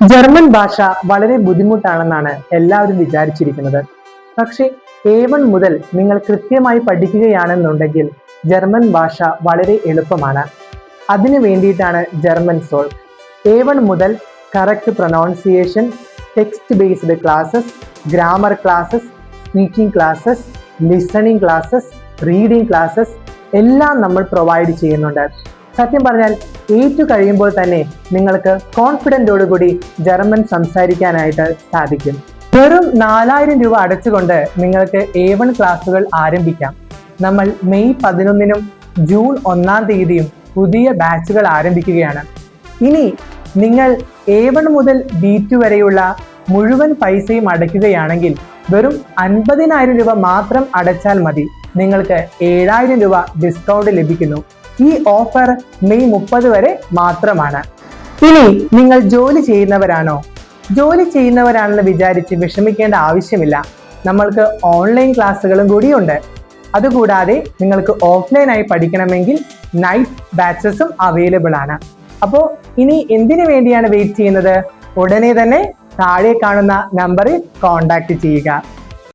German ഭാഷ വളരെ ബുദ്ധിമുട്ടാണെന്നാണ് എല്ലാവരും വിചാരിച്ചിരിക്കുന്നത്. പക്ഷേ A1 മുതൽ നിങ്ങൾ കൃത്യമായി പഠിക്കുകയാണെന്നുണ്ടെങ്കിൽ ജർമ്മൻ ഭാഷ വളരെ എളുപ്പമാണ്. അതിനു വേണ്ടിയിട്ടാണ് ജർമ്മൻ സോൾവ്. A1 മുതൽ correct pronunciation, text based classes, grammar classes, speaking classes, listening classes, reading classes എല്ലാം നമ്മൾ പ്രൊവൈഡ് ചെയ്യുന്നുണ്ട്. സത്യം പറഞ്ഞാൽ ഏറ്റു കഴിയുമ്പോൾ തന്നെ നിങ്ങൾക്ക് കോൺഫിഡൻറ്റോടുകൂടി ജർമ്മൻ സംസാരിക്കാനായിട്ട് സാധിക്കും. വെറും 4000 രൂപ അടച്ചുകൊണ്ട് നിങ്ങൾക്ക് A1 ക്ലാസ്സുകൾ ആരംഭിക്കാം. നമ്മൾ മെയ് 11-നും ജൂൺ 1-ാം തീയതിയും പുതിയ ബാച്ചുകൾ ആരംഭിക്കുകയാണ്. ഇനി നിങ്ങൾ A1 മുതൽ B2 വരെയുള്ള മുഴുവൻ പൈസയും അടയ്ക്കുകയാണെങ്കിൽ വെറും 50,000 രൂപ മാത്രം അടച്ചാൽ മതി. നിങ്ങൾക്ക് 7,000 രൂപ ഡിസ്കൗണ്ട് ലഭിക്കുന്നു. ഈ ഓഫർ മെയ് 30 വരെ മാത്രമാണ്. ഇനി നിങ്ങൾ ജോലി ചെയ്യുന്നവരാണെന്ന് വിചാരിച്ച് വിഷമിക്കേണ്ട ആവശ്യമില്ല. നമ്മൾക്ക് ഓൺലൈൻ ക്ലാസ്സുകളും കൂടിയുണ്ട്. അതുകൂടാതെ നിങ്ങൾക്ക് ഓഫ്ലൈനായി പഠിക്കണമെങ്കിൽ നൈറ്റ് ബാച്ചസും അവൈലബിൾ ആണ്. അപ്പോൾ ഇനി എന്തിനു വേണ്ടിയാണ് വെയിറ്റ് ചെയ്യുന്നത്? ഉടനെ തന്നെ താഴെ കാണുന്ന നമ്പറിൽ കോൺടാക്ട് ചെയ്യുക.